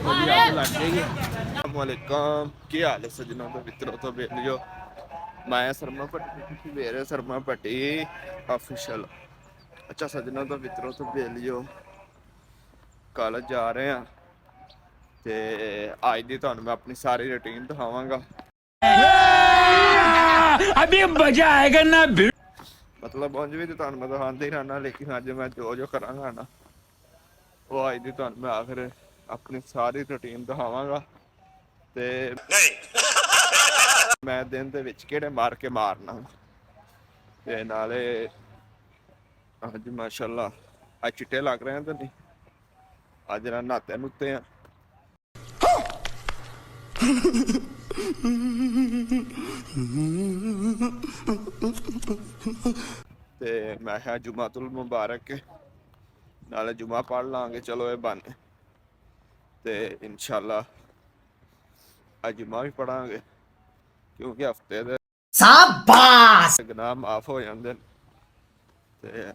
देखो जी आग लग गई। अस्सलामुअलैकुम, की हाल है सजनों तो मित्रों तो बेलियो। मैं शर्मा भट्टी मेरे शर्मा भट्टी ऑफिशियल। अच्छा सजनों तो मित्रों तो बेलियो कॉलेज जा रहे हैं ते आज दी तुहानू मैं अपनी सारी रूटीन दिखावांगा। अभी मजा आएगा ना। मतलब उंज भी तो तुहानू मैं दिखांदा ही रहना, लेकिन अज मैं जो करांगा ना वो अज दी तुहानू मैं आखिर अपनी सारी रूटीन दिखावांगा ते मैं दिन दे विच किहड़े मार के मारना ते नाले अज माशाअल्लाह अज चिट्टे लग रहे हैं तो नहीं अज ना नहाते नुते हैं। ते मैं कहा जुमातुल मुबारक नाले जुमा पढ़ लांगे, चलो ये बन ते इंशाल्लाह अज जुमा भी पढ़ांगे क्योंकि हफ्ते दे शाबाश गुनाह माफ हो जांदे ते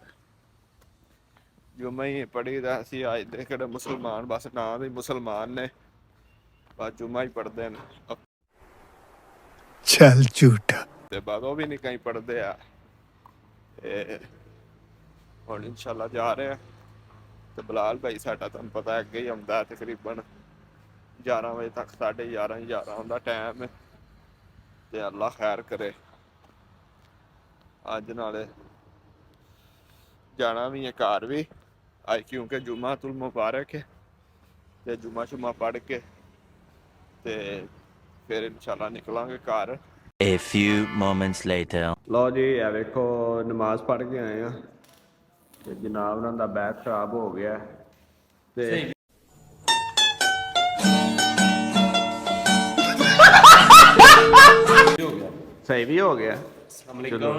जुमा ही पढ़ी दा असीं अज दे किहड़े मुसलमान बस नां दे मुसलमान ने बस जुमा ही पढ़दे ने चल झूठा ते बाद वो भी नहीं कहीं पढ़दे आ। हुण इंशाल्लाह जा रहे हैं ते बिलाल भाई साडा तुहानू पता है अगे ही आउंदा तकरीबन 11 बजे तक 11:30 आउंदा टाइम ते अल्लाह खैर करे। अज नाले जाना भी है घर भी अज क्योंकि जुमातुल मुबारक है ते जुमा शुमा पढ़ के ते फिर इंशाल्लाह निकलांगे घर। A few moments later. लो जी ये वेखो नमाज पढ़ के आए हैं ते जनाब उन्हां दा बैग खराब हो गया ते सही भी हो गया। चलो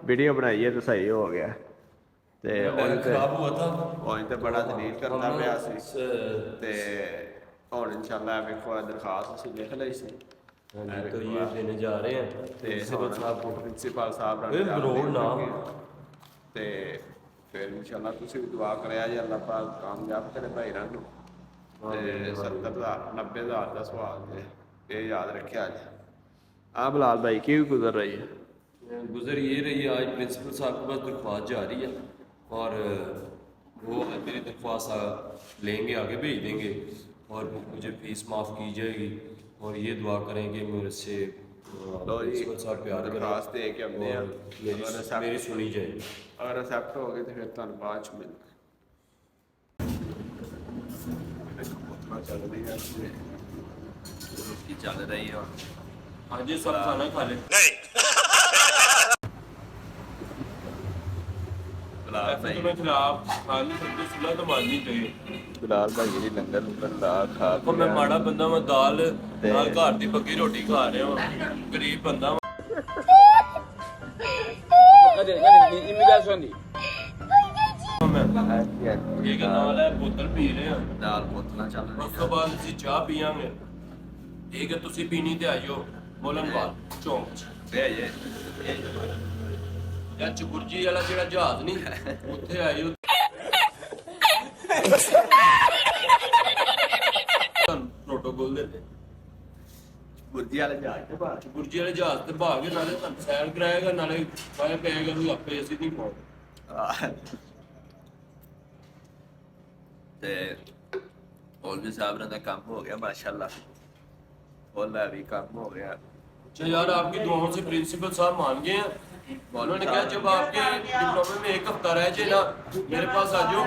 वीडियो बनाई है तो सही हो गया ते खराब हुआ था और ते बड़ा दलील करता पिया सी ते हुण इंशाल्लाह वेखो दरखास्त असीं लिख लई सी तो ये देने जा रहे हैं प्रिंसिपल साहब को प्रिंसिपल साहब ते फिर इंशाल्लाह तुसीं भी दुआ करेआ जी अल्लाह पाक कामयाब करे भाई रंग ते 70,000-90,000 का सवाल ते ये याद रखिया जी। हाँ बिलाल भाई क्यों गुजर रही है? गुजर ये रही है आज प्रिंसिपल साहब के पास दरख्वास्त जा रही है और वो मेरी दरख्वास्त लेंगे आगे भेज देंगे और मुझे फीस माफ़ की जाएगी और ये दुआ करेंगे मेरे से प्रिंसिपल साहब प्यार दरख्वास्त दे के हमने मेरी सुनी जाएगी। अगर एक्सेप्ट हो गए तो फिर तुहानू बाद च मिल चल रही है चल रही है हाँ जी सब खाना खा ले बिलाल भाई जी लंगर ला खा मैं माड़ा बंदा मैं दाल नाल घर दी पक्की रोटी खा रहा हूँ गरीब बंदा ठीक है नाल है बोतल पी रहे हैं दाल बोतलां चल रही उस तो बाद असीं चाह पियांगे ठीक है तुसीं पीनी ते आइयो मोलनवाल चौंक या चुकुरजी वाला जेड़ा जहाज नहीं उत्थे आइयो प्रोटोकॉल देते बुर्जी वाले जहाज ते बाहर चुकुरजी वाले जहाज ते भाग के नाले तुहानू सैर कराएगा नाले खाया पिएगा भी आपे असीं नहीं पाओ ते मौलवी साहब ने काम हो गया माशाल्लाह बोला भी काम हो गया। अच्छा यार आपकी दुआओं से प्रिंसिपल साहब मान गए हैं। उन्होंने कहा जब आपके डिप्लोमे में 1 हफ्ता रह जाए ना मेरे पास आ जाओ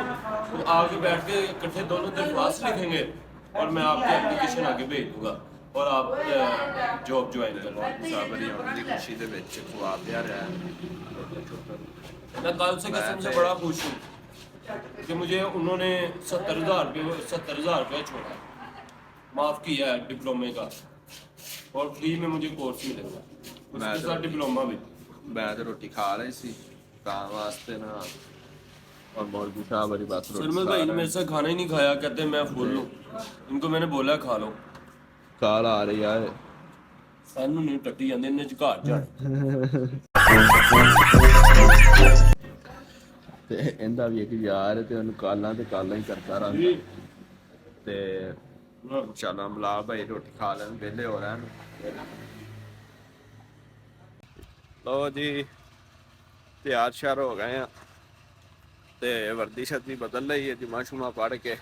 तो आगे बैठ के इकट्ठे दोनों दरख्वास्त लिखेंगे और मैं आपकी एप्लीकेशन आगे भेज दूंगा और आप जॉब ज्वाइन करवा खुशी दे विच खुआ पिया रहा मैं कल से कसम से बड़ा खुश हूँ कि मुझे उन्होंने 70,000 रुपये छोड़ा माफ़ किया है डिप्लोमे का और फ्री में मुझे कोर्स मिलेगा उसके साथ डिप्लोमा भी। मैं तो रोटी खा रही सी काम वास्ते ना और मौलवी साहब वाली बात सरमल भाई ने मेरे से खाना ही नहीं खाया कहते मैं फुल हूँ इनको मैंने बोला खा लो काल आ रही है सानू नहीं टट्टी जाते इन्हें घर जा इंदा भी एक यार ते काला ही करता रहा ते चलो बिलाल भाई रोटी खा लें वेले हो रहे हैं। लो जी तैयार श्यार हो गए हैं ते वर्दी शर्दी बदल ली है जुमा शुमा पढ़ के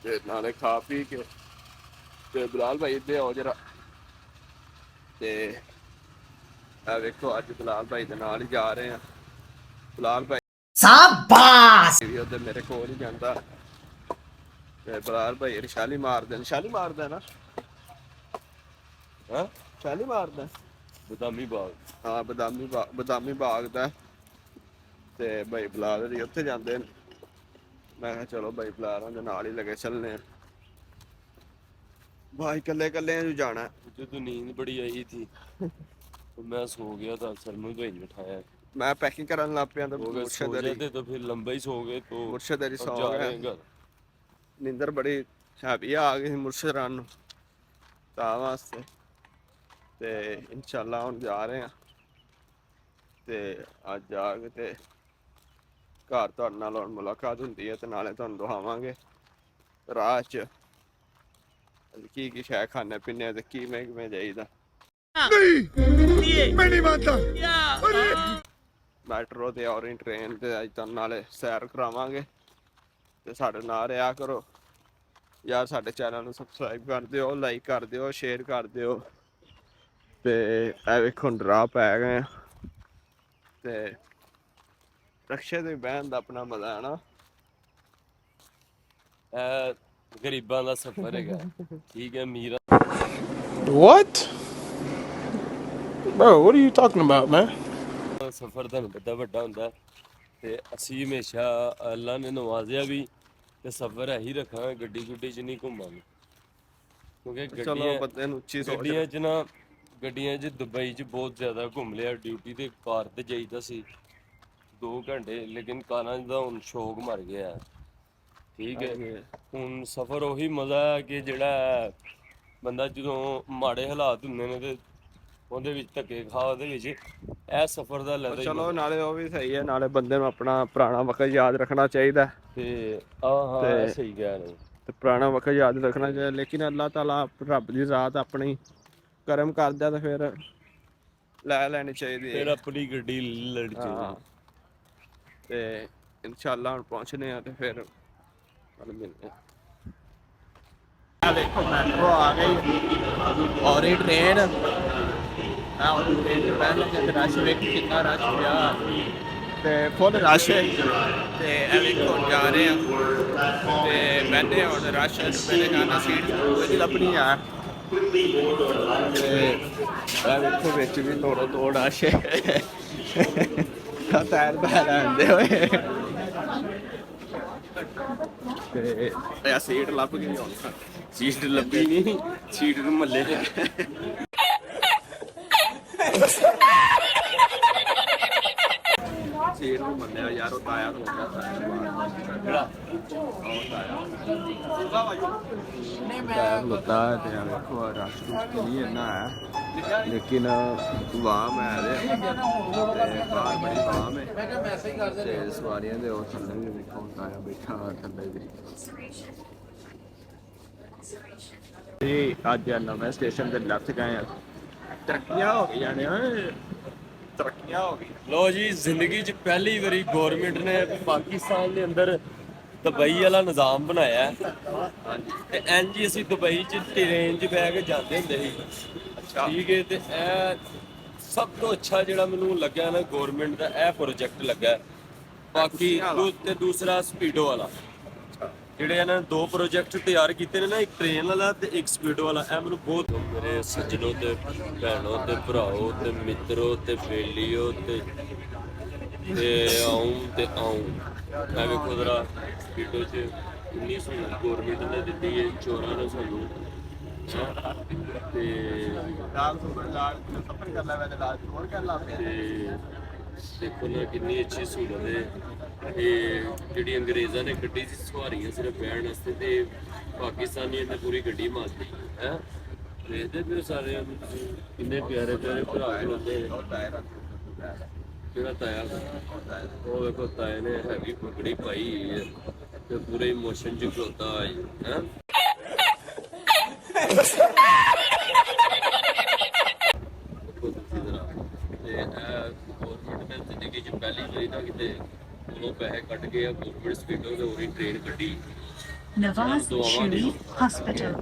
ते नाले खा पी के ते बिलाल भाई दे आओ जरा ते वेखो अज बिलाल भाई दे नाल ही जा रहे हैं। बिलाल भाई शाबाश भी उधर मेरे कोल ही जांदा ते बिलाल भाई निशाली मारदा ना हां निशाली मारदा बदामी बाग हाँ बदामी बाग दा ते भाई बिलाल जी उत्थे जांदे ने। मैं कहा चलो भाई बिलाल दे नाल ही लगे चलने भाई कल्ले कल्ले जो जाना है। मुझे तो नींद बड़ी आई थी तो मैं सो गया था, सरमू भाई ने उठाया। मैं पैकिंग करन लग पिया तो अगर सो जाते तो फिर लंबा ही सो गए तो मुर्शद अरी अब सौ जा रहे गया हैं घर। नींदर बड़ी हैवी आ गई मुर्शद रान ता वास्ते ते इंशाल्लाह हुन जा रहे हैं ते अज जाके ते घर तुहाडे नाल हुन मुलाकात हुंदी है ते नाले तुहानू दिखावांगे राह च की शै खाने पीने ते किवें जाईदा। मैं नहीं मानता। मैट्रो ते और ट्रेन ते अज तुहानू नाले सैर करावांगे ते साडे नाल रहा करो यार। साडे चैनल नू सबसक्राइब कर दिओ, लाइक कर दिओ, शेयर कर दिओ ते ए वेखो राह पै गए ते रक्शे ते बहन दा अपना मजा है ना। गरीबां दा सफर है ठीक है। Meera What? Bro, what are you talking about, man? सफर ਤੁਹਾਨੂੰ ਪਤਾ ਵੱਡਾ ਹੁੰਦਾ ਤੇ ਅਸੀਂ ਹਮੇਸ਼ਾ ਅੱਲਾ ਨੇ ਨਵਾਜ਼ਿਆ ਵੀ ਤੇ ਸਫਰ ਹੈ ਹੀ ਰੱਖਾਂਗੇ, ਗੱਡੀ ਗੁੱਡੀ 'ਚ ਨਹੀਂ ਘੁੰਮਾਂਗੇ ਕਿਉਂਕਿ ਚਲੋ ਬੰਦੇ ਨੂੰ ਉੱਚੀ ਸੋਚ ਗੱਡੀਆਂ 'ਚ ਨਾ ਗੱਡੀਆਂ 'ਚ ਦੁਬਈ 'ਚ ਬਹੁਤ ਜ਼ਿਆਦਾ ਘੁੰਮ ਲਿਆ। ਡਿਊਟੀ ਤੇ ਕਾਰ ਤੇ ਜਾਈਦਾ ਸੀ 2 ਘੰਟੇ, ਲੇਕਿਨ ਕਾਰਾਂ ਦਾ ਹੁਣ ਸ਼ੌਕ ਮਰ ਗਿਆ ਠੀਕ ਹੈ। ਹੁਣ ਸਫਰ ਉਹੀ ਮਜ਼ਾ ਹੈ ਕਿ ਜਿਹੜਾ ਬੰਦਾ ਜਦੋਂ ਮਾੜੇ ਹਾਲਾਤ ਹੁੰਦੇ ਨੇ ਤੇ ਉਹਦੇ ਵਿੱਚ ਧੱਕੇ ਖਾ ਉਹਦੇ ਵਿੱਚ ਇਹ ਸਫਰ ਦਾ ਲੈਦਾ। ਚਲੋ ਨਾਲੇ ਉਹ ਵੀ ਸਹੀ ਹੈ, ਨਾਲੇ ਬੰਦੇ ਨੂੰ ਆਪਣਾ ਪੁਰਾਣਾ ਵਕਤ ਯਾਦ ਰੱਖਣਾ ਚਾਹੀਦਾ ਤੇ ਹਾਂ ਸਹੀ ਕਹਿ ਰਹੇ ਤੇ ਪੁਰਾਣਾ ਵਕਤ ਯਾਦ ਰੱਖਣਾ ਚਾਹੀਦਾ। ਲੇਕਿਨ ਅੱਲਾਹ ਤਾਲਾ ਰੱਬ ਦੀ ਰਾਤ ਆਪਣੀ ਕਰਮ ਕਰਦਾ ਤੇ ਫਿਰ ਲੈ ਲੈਣੀ ਚਾਹੀਦੀ ਫਿਰ ਹੈ। ਆਪਣੀ ਗੱਡੀ ਲੜੀ ਚਾਹੀਦੀ ਤੇ ਇਨਸ਼ਾਅੱਲਾ ਹੁਣ ਪਹੁੰਚਨੇ ਆ ਤੇ ਫਿਰ ਮਿਲਦੇ ਆ। देखो मेट्रो आ गई और ये ट्रेन ट्रेन च बैठ लगे रश वेख कितना रश होया ते फुल रश है ते वेखो जा रहे हैं ते बैठे और रश मेरे ख्याल सीट कोई लभनी है ते वेखो बिच भी तोड़ो तोड़ रश है टायर पै लैंदे होए ते सीट लभ गई हुण। ਸੀਟ ਲੱਭੀ ਨਹੀਂ, ਸੀਟ ਨੂੰ ਮੱਲੇ ਸੀਟ ਨੂੰ ਮੰਨਿਆ ਯਾਰ ਉਹ ਤਾਇਆ ਨੂੰ लता है देखो रश नहीं इन्ना है लेकिन वाम है बाहर बड़ी वाम है सवारियां दे और थल्ले भी देखो ताया बैठा थल्ले भी जी। अज नवे स्टेशन से लैफ्ट गए तरक्कियां हो गई ने तरक्कियां हो गई। ਲੋ ਜੀ ਜ਼ਿੰਦਗੀ 'ਚ ਪਹਿਲੀ ਵਾਰੀ ਗੌਰਮੈਂਟ ਨੇ ਪਾਕਿਸਤਾਨ ਦੇ ਅੰਦਰ ਦੁਬਈ ਵਾਲਾ ਨਿਜ਼ਾਮ ਬਣਾਇਆ ਤੇ ਇੰਜ ਹੀ ਅਸੀਂ ਦੁਬਈ 'ਚ ਟ੍ਰੇਨ 'ਚ ਬਹਿ ਕੇ ਜਾਂਦੇ ਹੁੰਦੇ ਸੀ ਠੀਕ ਹੈ। ਤੇ ਇਹ ਸਭ ਤੋਂ ਅੱਛਾ ਜਿਹੜਾ ਮੈਨੂੰ ਲੱਗਾ ਨਾ ਗੌਰਮੈਂਟ ਦਾ ਇਹ ਪ੍ਰੋਜੈਕਟ ਲੱਗਾ। ਬਾਕੀ ਤੇ ਦੂਸਰਾ ਸਪੀਡੋ ਵਾਲਾ ਜਿਹੜੇ ਇਹਨਾਂ ਨੇ 2 ਪ੍ਰੋਜੈਕਟ ਤਿਆਰ ਕੀਤੇ ਨੇ ਨਾ, ਇੱਕ ਟ੍ਰੇਨ ਵਾਲਾ ਤੇ ਇੱਕ ਸਪੀਡੋ ਵਾਲਾ। ਇਹ ਮੈਨੂੰ ਬਹੁਤ ਮੇਰੇ ਸੱਜਣੋ ਤੇ ਭੈਣੋ ਤੇ ਭਰਾਓ ਤੇ ਮਿੱਤਰੋ ਤੇ ਬੇਲੀਓ ਤੇ ਆਉਂ ਮੈਂ ਵੇਖੋ ਜ਼ਰਾ ਸਪੀਡੋ 'ਚ ਕਿੰਨੀ ਸਹੂਲਤ ਗੌਰਮੈਂਟ ਨੇ ਦਿੱਤੀ ਹੈ ਚੋਰਾਂ ਨੇ ਸਾਨੂੰ ਤੇ ਦੇਖੋ ਨਾ ਕਿੰਨੀ ਅੱਛੀ ਸਹੂਲਤ ਹੈ। ਇਹ ਜਿਹੜੀ ਅੰਗਰੇਜ਼ਾਂ ਨੇ ਗੱਡੀ 'ਚ ਸਵਾਰੀਆਂ ਸਿਰਫ ਬਹਿਣ ਵਾਸਤੇ ਤੇ ਪਾਕਿਸਤਾਨੀਆਂ ਨੇ ਪੂਰੀ ਗੱਡੀ ਮਾਰਤੀ ਹੈ। ਦੇਖਦੇ ਪਏ ਸਾਰੇ ਕਿੰਨੇ ਪਿਆਰੇ ਪਿਆਰੇ ਭਰਾ ਖਲੋਤੇ ਕਿਹੜਾ ਤਾਇਆ ਉਹ ਵੇਖੋ ਤਾਏ ਨੇ ਹੈਵੀ ਪਗੜੀ ਪਾਈ ਹੈ ਤੇ ਪੂਰੇ ਇਮੋਸ਼ਨ ਚ ਖਲੋਤਾ ਹੈ ਤੇ ਗੌਰਮੈਂਟ ਨੇ ਜ਼ਿੰਦਗੀ ਚ ਪਹਿਲੀ ਵਾਰੀ ਨਾ ਕਿਤੇ ਉਹ ਪੈਸੇ ਕੱਢ ਕੇ ਗੌਰਮੈਂਟ ਸਪੀਡੋ ਤੇ ਉਹੀ ਟ੍ਰੇਨ ਕੱਢੀ नवाज शरीफ हॉस्पिटल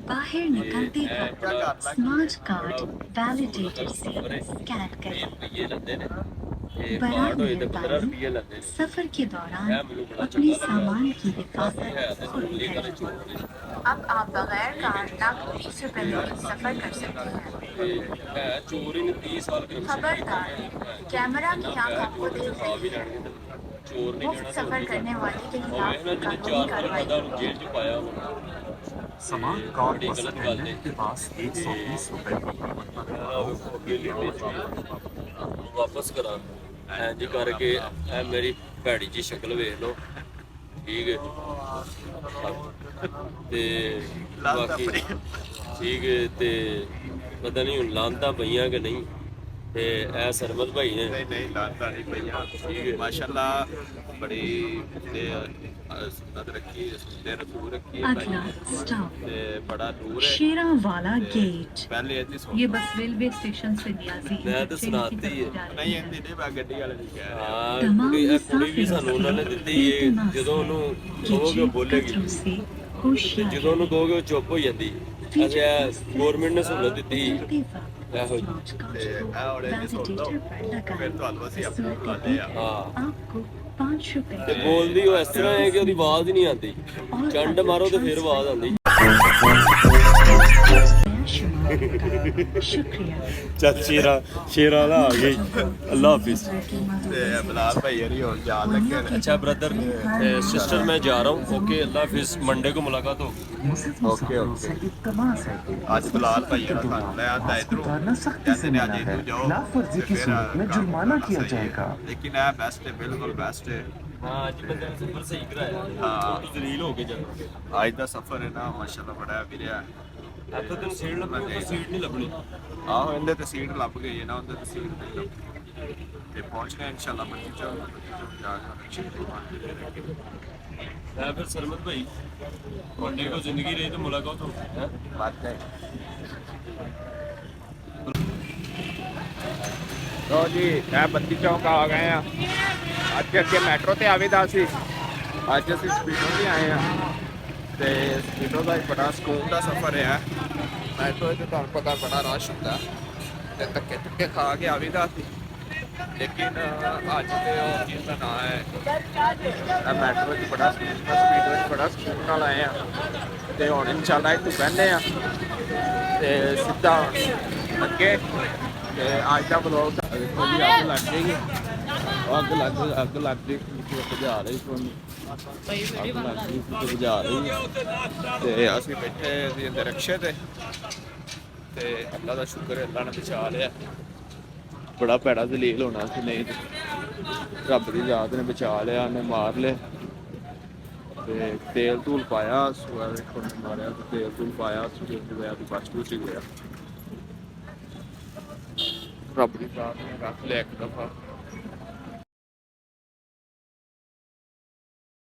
बाहर निकलते वक्त स्मार्ट कार्ड वैलिडेटर से स्कैन करें। बराबर मेहरबानी सफर के दौरान अपने सामान की हिफाजत खुद करें। अब आप बगैर कार्ड नकद 20 रुपए में सफर कर सकते हैं। खबरदार, कैमरा की आंख आपको देख रही है। मुफ्त सफर करने वाले के खिलाफ कानूनी कार्रवाई। जेल च पाया सामान कार्ड वसूल करने के पास 120 रुपए वापस करा इंज करके मेरी भैड़ी जी शक्ल वेख लो ठीक है ते बाकी ठीक है ते पता नहीं हुण लानतां पईयां कि नहीं ते ए सरमत भाई ने नहीं लाता नहीं भैया माशाल्लाह बड़ी सुन्नत रखी सुनते रसूल रखी अगला स्टॉप ते बड़ा दूर है शेरा वाला गेट। पहले ऐसी सुन ये बस रेलवे स्टेशन से न्याजी मैं तो सुनाती है नहीं ऐसी नहीं मैं गड्डी वाले नहीं कह रहा ਹਾਂ ਕੁੜੀ ਵੀ ਸਾਨੂੰ ਉਹਨਾਂ ਨੇ ਦਿੱਤੀ ਏ ਜਦੋਂ ਉਹਨੂੰ ਕਹੋਗੇ ਉਹ ਬੋਲੇਗੀ ਤੇ ਜਦੋਂ ਉਹਨੂੰ ਕਹੋਗੇ ਉਹ ਚੁੱਪ ਹੋ ਜਾਂਦੀ ਅੱਛਾ ਗਵਰਨਮੈਂਟ ਨੇ ਸਹੂਲਤ ਦਿੱਤੀ ਇਹੋ ਫਿਰ ਤੁਹਾਨੂੰ ਅਸੀਂ ਆਪਣੇ ਬੁਲਾਉਂਦੇ ਆ ਹਾਂ आपको 5 ਤੇ रुपए ਬੋਲਦੀ ਉਹ ਇਸ ਤਰ੍ਹਾਂ ਹੈ ਕਿ ਉਹਦੀ ਆਵਾਜ਼ ਹੀ ਨਹੀਂ ਆਉਂਦੀ ਚੰਡ ਮਾਰੋ ਤੇ ਫਿਰ ਆਵਾਜ਼ ਆਉਂਦੀ शुक्रिया। ਚੱਲ ਸ਼ੇਰਾ ਦਾ ਆ ਗਈ ਅੱਲਾ ਹਾਫਿਜ਼ ਤੇ ਬਲਾਲ ਭਾਈ ਹਰੀ ਹੁਣ ਜਾਣ ਲੱਗੇ ਨੇ अच्छा ब्रदर सिस्टर मैं जा रहा हूँ ओके अल्लाह हाफिज मंडे को मुलाकात होगी ਓਕੇ ਓਕੇ ਅੱਜ ਬਲਾਲ ਭਾਈ ਹਰਾ ਸਾਨੂੰ ਲੈ ਆਂਦਾ ਇਧਰੋਂ ਕਹਿੰਦੇ ਨੇ ਅੱਜ ਇਧਰ ਜਾਓ लाफर्जी की सूरत में जुर्माना किया जाएगा लेकिन ਇਹ ਬੈਸਟ ਹੈ ਬਿਲਕੁਲ ਬੈਸਟ ਹੈ हाँ जी बंदे ने सफर सही कराया हाँ। तो जलील हो के जाना ਅੱਜ ਦਾ ਸਫ਼ਰ ਹੈ ਨਾ ਮਾਸ਼ਾਅੱਲਾ ਬੜਾ ਵੀਰਿਆ ਇੱਥੇ ਤੈਨੂੰ ਸੀਟ ਲੱਭਣੀ ਤਾਂ ਸੀਟ ਨਹੀਂ ਲੱਭਣੀ ਆਹੋ ਇਹਦੇ ਤੇ ਸੀਟ ਲੱਭ ਗਈ ਹੈ ਨਾ ਉਹਦੇ ਤੇ ਸੀਟ ਨਹੀਂ ਲੱਭੀ ਤੇ ਪਹੁੰਚ ਗਏ ਇਨਸ਼ਾਅੱਲਾ ਬੱਤੀ ਚੌਕ ਜਾ ਕੇ मैं फिर सरमत भाई मंडे को जिंदगी रही तो मुलाकात हो बात है ਲੋ ਜੀ ਇਹ ਬੱਤੀ ਚੌਕ ਆ ਗਏ ਆ ਅੱਜ ਅੱਗੇ ਮੈਟਰੋ ਤੇ ਆਵੇਦਾ ਸੀ ਅੱਜ ਅਸੀਂ ਸਪੀਡੋ ਤੇ ਆਏ ਆ ਤੇ ਸਪੀਡੋ ਦਾ ਇੱਕ ਬੜਾ ਸਕੂਨ ਦਾ ਸਫ਼ਰ ਹੈ ਮੈਟਰੋ ਤੇ ਤੁਹਾਨੂੰ ਪਤਾ ਬੜਾ ਰਸ਼ ਹੁੰਦਾ ਤੇ ਧੱਕੇ ਖਾ ਕੇ ਆਵੇਦਾ ਸੀ ਲੇਕਿਨ ਅੱਜ ਤੇ ਉਹ ਚੀਜ਼ ਦਾ ਨਾਂ ਹੈ ਮੈਟਰੋ 'ਚ ਬੜਾ ਸਪੀਡੋ 'ਚ ਬੜਾ ਸਕੂਨ ਨਾਲ ਆਏ ਆ ਤੇ ਹੁਣ ਇਨਸ਼ਾਅੱਲਾ ਇੱਥੇ ਬਹਿੰਦੇ ਆ ਤੇ ਸਿੱਧਾ ਅੱਗੇ ਤੇ ਅੱਜ ਦਾ ਵਲੋਗ ਦੇਖੋ ਜੀ ਅੱਗ ਲੱਗ ਗਈ ਅੱਗ ਲੱਗ ਗਈ ਬੁਝਾ ਰਹੀ ਤੁਹਾਨੂੰ ਅੱਗ ਲੱਗ ਗਈ ਬੁਝਾ ਰਹੀ ਤੇ ਅਸੀਂ ਬੈਠੇ ਸੀ ਅੰਦਰ ਰਕਸ਼ੇ ਤੇ ਅੱਲਾ ਦਾ ਸ਼ੁਕਰ ਹੈ ਅੱਲਾ ਨੇ ਬਚਾ ਲਿਆ ਬੜਾ ਭੈੜਾ ਜ਼ਲੀਲ ਹੋਣਾ ਸੀ ਨਹੀਂ ਰੱਬ ਦੀ ਜ਼ਾਤ ਨੇ ਬਚਾ ਲਿਆ ਉਹਨੇ ਮਾਰ ਲਿਆ ਤੇ ਤੇਲ ਧੂਲ ਪਾਇਆ ਸੂਆ ਵੇਖੋ ਮਾਰਿਆ ਤੇ ਤੇਲ ਧੂਲ ਪਾਇਆ ਸੂਆ ਹੋਇਆ ਤੇ ਬਚ ਬੁਚ ਗਿਆ ਰੱਬ ਦੀ ਜ਼ਾਤ ਨੇ ਰੱਖ ਲਿਆ ਇੱਕ ਦਫਾ